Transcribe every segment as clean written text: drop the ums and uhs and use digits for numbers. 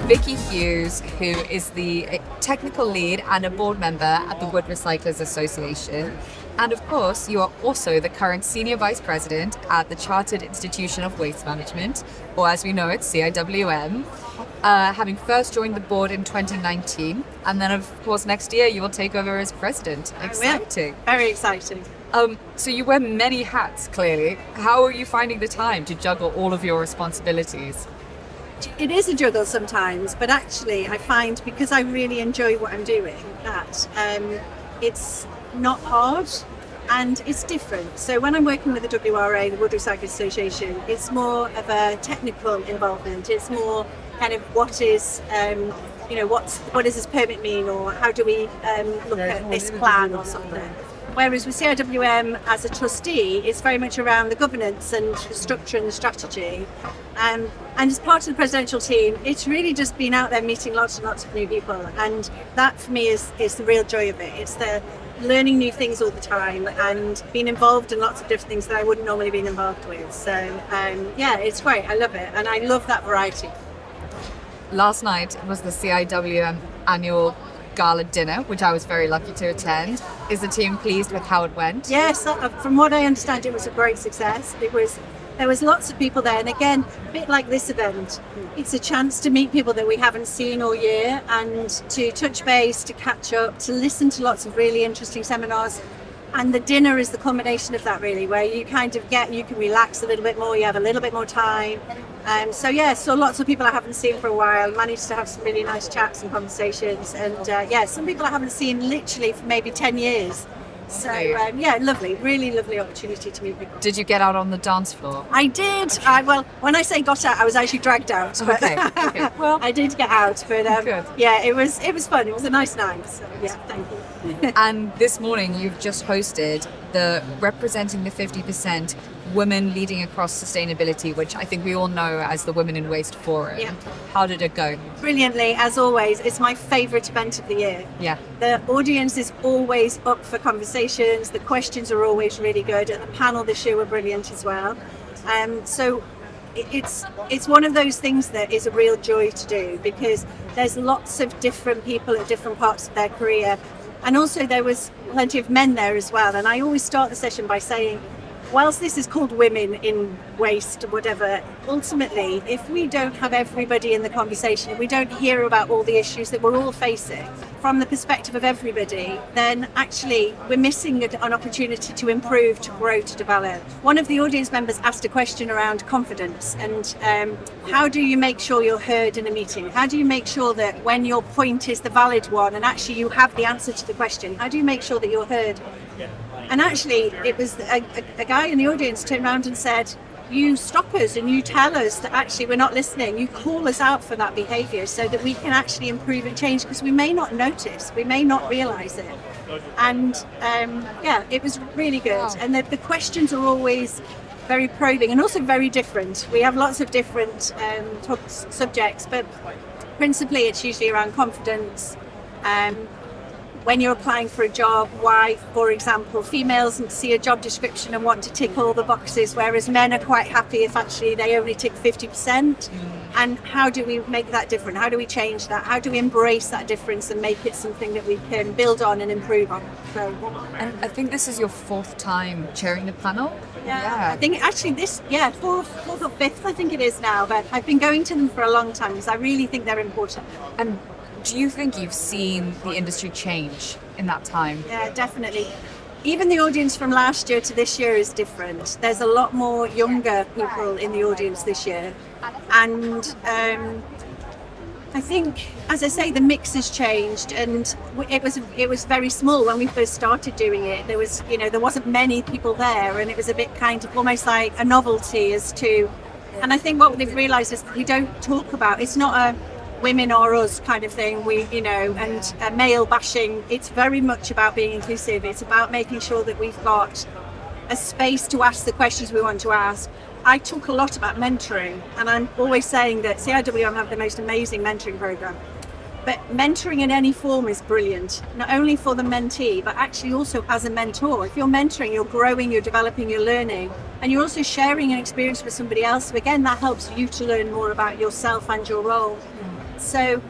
Vicki Hughes, who is the technical lead and a board member at the Wood Recyclers Association. And of course, you are also the current Senior Vice President at the Chartered Institution of Waste Management, or as we know it, CIWM, having first joined the board in 2019. And then, of course, next year you will take over as President. Exciting. Very exciting. So you wear many hats, clearly. How are you finding the time to juggle all of your responsibilities? It is a juggle sometimes, but actually I find, because I really enjoy what I'm doing, that it's not hard and it's different. So when I'm working with the WRA, the Wood Recyclers Association, it's more of a technical involvement. It's more kind of what is, what does this permit mean, or how do we look at this plan or something. Whereas with CIWM as a trustee, it's very much around the governance and the structure and the strategy. And as part of the presidential team, it's really just been out there meeting lots and lots of new people. And that for me is the real joy of it. It's the learning new things all the time and being involved in lots of different things that I wouldn't normally be involved with. So it's great. I love it. And I love that variety. Last night was the CIWM annual gala dinner, which I was very lucky to attend. Is the team pleased with how it went? Yes, from what I understand, it was a great success. There was lots of people there, and again, a bit like this event, it's a chance to meet people that we haven't seen all year and to touch base, to catch up, to listen to lots of really interesting seminars. And the dinner is the culmination of that, really, where you kind of you can relax a little bit more, you have a little bit more time. So lots of people I haven't seen for a while, managed to have some really nice chats and conversations. And some people I haven't seen literally for maybe 10 years. So lovely, really lovely opportunity to meet people. Did you get out on the dance floor? I did. When I say got out, I was actually dragged out. But Okay. Well, I did get out, but good. it was fun. It was a nice night. So thank you. And this morning you've just hosted the Representing the 50% Women Leading Across Sustainability, which I think we all know as the Women in Waste Forum. Yeah. How did it go? Brilliantly, as always. It's my favourite event of the year. Yeah. The audience is always up for conversations. The questions are always really good, and the panel this year were brilliant as well. So it's one of those things that is a real joy to do, because there's lots of different people at different parts of their career, and also there was plenty of men there as well. And I always start the session by saying, whilst this is called Women in Waste or whatever, ultimately, if we don't have everybody in the conversation, if we don't hear about all the issues that we're all facing from the perspective of everybody, then actually we're missing an opportunity to improve, to grow, to develop. One of the audience members asked a question around confidence and how do you make sure you're heard in a meeting? How do you make sure that when your point is the valid one and actually you have the answer to the question, how do you make sure that you're heard? And actually, it was a guy in the audience turned around and said, you stop us and you tell us that actually we're not listening. You call us out for that behaviour so that we can actually improve and change, because we may not notice, we may not realise it. And it was really good. Wow. And the questions are always very probing and also very different. We have lots of different subjects, but principally it's usually around confidence. When you're applying for a job, why, for example, females see a job description and want to tick all the boxes, whereas men are quite happy if actually they only tick 50%. And how do we make that different? How do we change that? How do we embrace that difference and make it something that we can build on and improve on? And I think this is your fourth time chairing the panel? Yeah. I think actually fourth or fifth, I think it is now, but I've been going to them for a long time because I really think they're important. And do you think you've seen the industry change in that time? Yeah, definitely. Even the audience from last year to this year is different. There's a lot more younger people in the audience this year. And I think, as I say, the mix has changed, and it was very small when we first started doing it. There wasn't many people there, and it was a bit kind of almost like a novelty as to, and I think what they've realised is that we don't talk about, it's not a women or us kind of thing, and male bashing. It's very much about being inclusive. It's about making sure that we've got a space to ask the questions we want to ask. I talk a lot about mentoring, and I'm always saying that CIWM have the most amazing mentoring program. But mentoring in any form is brilliant, not only for the mentee, but actually also as a mentor. If you're mentoring, you're growing, you're developing, you're learning, and you're also sharing an experience with somebody else. So again, that helps you to learn more about yourself and your role. So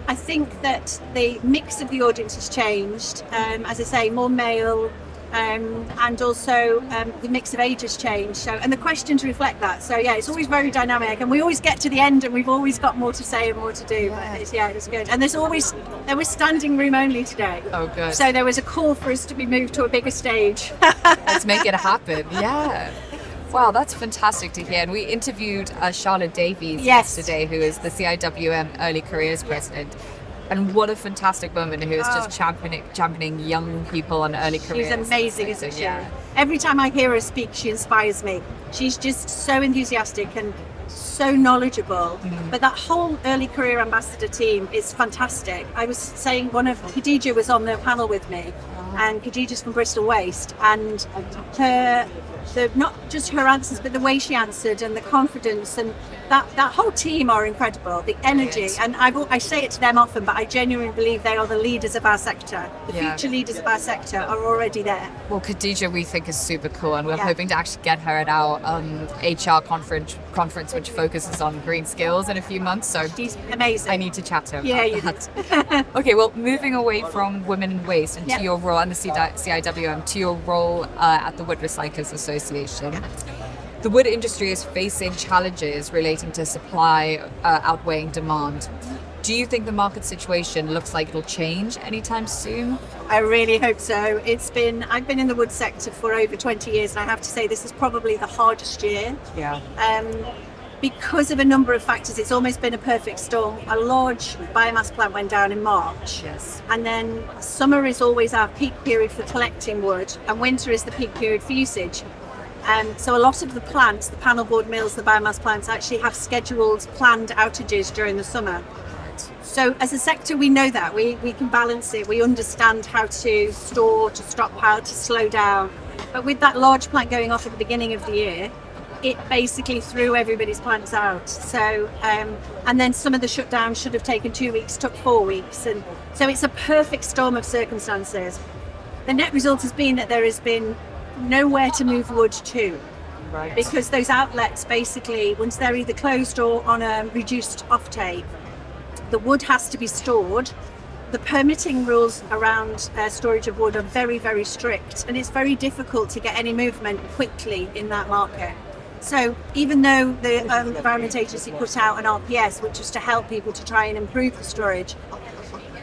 I think that the mix of the audience has changed. As I say, more male, and also the mix of age has changed. So, and the questions reflect that. So yeah, it's always very dynamic, and we always get to the end, and we've always got more to say and more to do. But it's good. And there was standing room only today. Oh, good. So there was a call for us to be moved to a bigger stage. Let's make it happen. Yeah. Wow, that's fantastic to hear. And we interviewed Charlotte Davies yesterday, who is the CIWM Early Careers President. And what a fantastic woman who is just championing young people on early careers. She's amazing, isn't she? Yeah. Every time I hear her speak, she inspires me. She's just so enthusiastic and so knowledgeable. But that whole early career ambassador team is fantastic. I was saying Khadija was on the panel with me, and Khadija's from Bristol Waste, and not just her answers, but the way she answered and the confidence, and that whole team are incredible. The energy, and I say it to them often, but I genuinely believe they are the leaders of our sector. The future leaders of our sector are already there. Well, Khadija we think is super cool, and we're hoping to actually get her at our HR conference, which focuses on green skills in a few months. So she's amazing. I need to chat to her about that. Okay, well, moving away from women in waste and to your role and the CIWM, to your role at the Wood Recyclers Association. The wood industry is facing challenges relating to supply outweighing demand. Do you think the market situation looks like it'll change anytime soon? I really hope so. I've been in the wood sector for over 20 years, and I have to say this is probably the hardest year. Yeah. Because of a number of factors, it's almost been a perfect storm. A large biomass plant went down in March. Yes. And then summer is always our peak period for collecting wood, and winter is the peak period for usage. So a lot of the plants, the panel board mills, the biomass plants, actually have scheduled planned outages during the summer. So as a sector, we know that. We can balance it. We understand how to store, to stockpile, to slow down. But with that large plant going off at the beginning of the year, it basically threw everybody's plants out. So, and then some of the shutdowns should have taken 2 weeks, took 4 weeks. And so it's a perfect storm of circumstances. The net result has been that there has been nowhere to move wood to. Right. Because those outlets basically, once they're either closed or on a reduced offtake, the wood has to be stored. The permitting rules around storage of wood are very, very strict, and it's very difficult to get any movement quickly in that market. So even though the Environment Agency put out an RPS, which was to help people to try and improve the storage,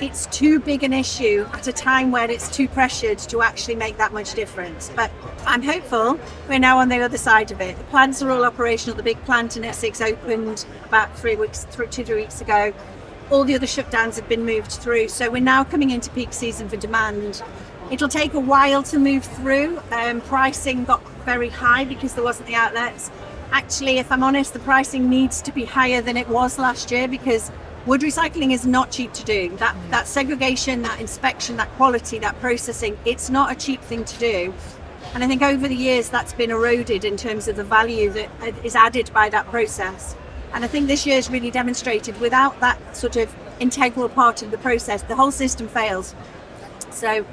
it's too big an issue at a time where it's too pressured to actually make that much difference. But I'm hopeful we're now on the other side of it. The plants are all operational. The big plant in Essex opened about 3 weeks ago. All the other shutdowns have been moved through. So we're now coming into peak season for demand. It'll take a while to move through. Pricing got very high because there wasn't the outlets. Actually, if I'm honest, the pricing needs to be higher than it was last year, because wood recycling is not cheap to do. That segregation, that inspection, that quality, that processing, it's not a cheap thing to do. And I think over the years that's been eroded in terms of the value that is added by that process. And I think this year's really demonstrated without that sort of integral part of the process, the whole system fails. So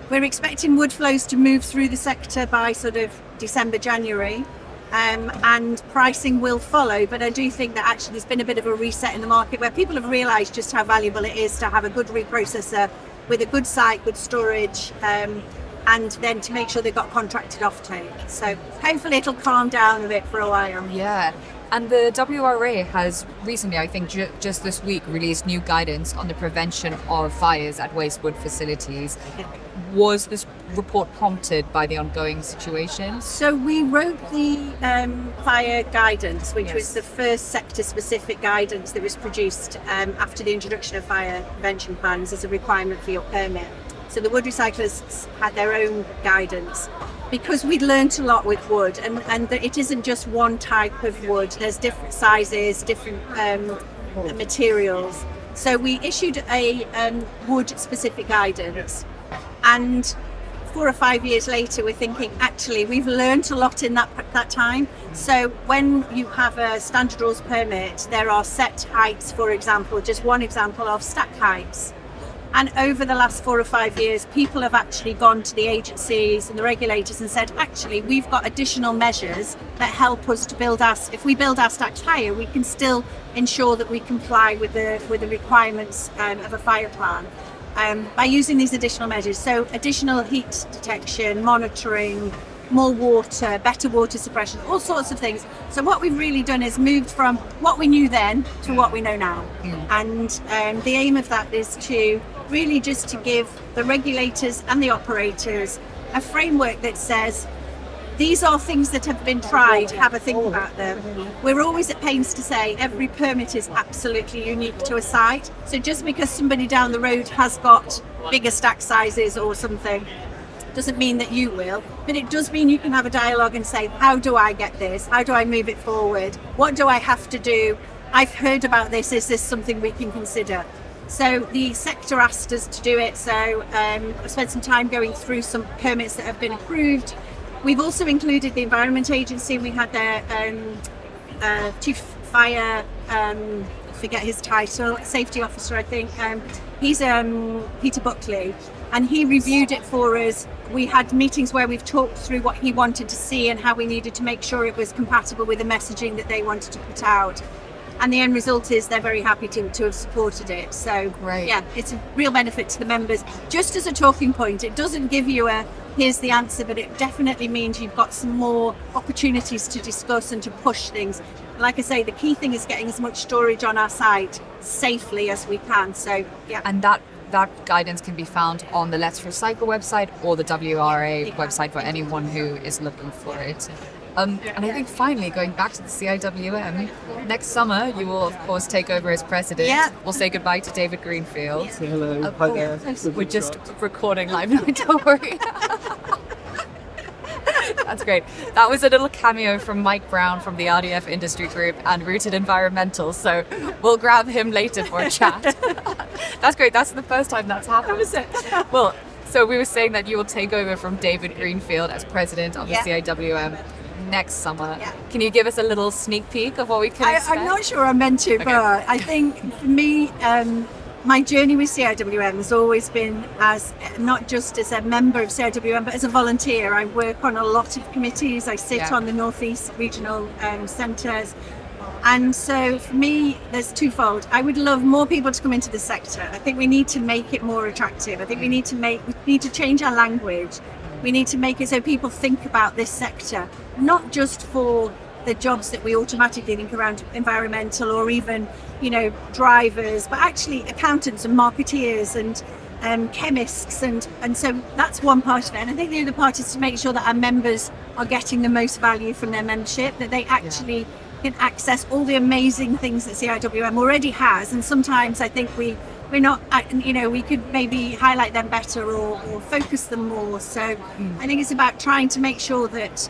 we're expecting wood flows to move through the sector by sort of December, January. And pricing will follow, but I do think that actually there's been a bit of a reset in the market where people have realised just how valuable it is to have a good reprocessor with a good site, good storage, and then to make sure they've got contracted offtake. So hopefully it'll calm down a bit for a while. Yeah. And the WRA has recently, I think just this week, released new guidance on the prevention of fires at waste wood facilities. Was this report prompted by the ongoing situation? So we wrote the fire guidance, which was the first sector-specific guidance that was produced after the introduction of fire prevention plans as a requirement for your permit. So the wood recyclers had their own guidance. Because we'd learnt a lot with wood, and it isn't just one type of wood, there's different sizes, different materials. So we issued a wood-specific guidance, and 4 or 5 years later we're thinking, actually, we've learnt a lot in that time. So when you have a standard rules permit, there are set heights, for example, just one example of stack heights. And over the last 4 or 5 years, people have actually gone to the agencies and the regulators and said, actually, we've got additional measures that help us to build our, if we build our stacks higher, we can still ensure that we comply with the requirements of a fire plan by using these additional measures. So additional heat detection, monitoring, more water, better water suppression, all sorts of things. So what we've really done is moved from what we knew then to what we know now. And the aim of that is to really just to give the regulators and the operators a framework that says, these are things that have been tried, have a think about them. We're always at pains to say every permit is absolutely unique to a site. So just because somebody down the road has got bigger stack sizes or something, doesn't mean that you will, but it does mean you can have a dialogue and say, how do I get this? How do I move it forward? What do I have to do? I've heard about this. Is this something we can consider? So the sector asked us to do it. So I spent some time going through some permits that have been approved. We've also included the Environment Agency. We had their Chief Fire, I forget his title, Safety Officer, I think. He's Peter Buckley, and he reviewed it for us. We had meetings where we've talked through what he wanted to see and how we needed to make sure it was compatible with the messaging that they wanted to put out. And the end result is they're very happy to have supported it. So Great. Yeah, it's a real benefit to the members. Just as a talking point, it doesn't give you a here's the answer, but it definitely means you've got some more opportunities to discuss and to push things. Like I say, the key thing is getting as much storage on our site safely as we can. So yeah. And that guidance can be found on the Let's Recycle website or the WRA website for anyone who is looking for it. And I think finally, going back to the CIWM, next summer you will of course take over as president. Yeah. We'll say goodbye to David Greenfield. Say hello. Hi there. We're just recording live now, don't worry. That's great. That was a little cameo from Mike Brown from the RDF Industry Group and Rooted Environmental, so we'll grab him later for a chat. That's great. That's the first time that's happened. That was it. Well, so we were saying that you will take over from David Greenfield as president of the CIWM next summer. Yeah. Can you give us a little sneak peek of what we can expect? I'm not sure I'm meant to, Okay. but I think for me, my journey with CIWM has always been as not just as a member of CIWM, but as a volunteer. I work on a lot of committees. I sit on the North East regional centres. And so for me, there's twofold. I would love more people to come into the sector. I think we need to make it more attractive. I think we need to change our language. We need to make it so people think about this sector, not just for the jobs that we automatically think around environmental or even, drivers, but actually accountants and marketeers and chemists. And so that's one part of it. And I think the other part is to make sure that our members are getting the most value from their membership, that they actually can access all the amazing things that CIWM already has. And sometimes I think we're not, we could maybe highlight them better or focus them more. So I think it's about trying to make sure that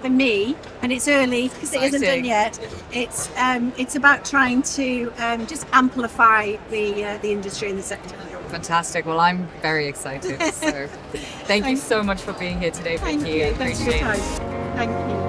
for me, and it's early because it isn't done yet, it's about trying to just amplify the industry and the sector. Fantastic. Well, I'm very excited. So thank you so much for being here today, Vicki. Thank you. Thanks for your time. Thank you.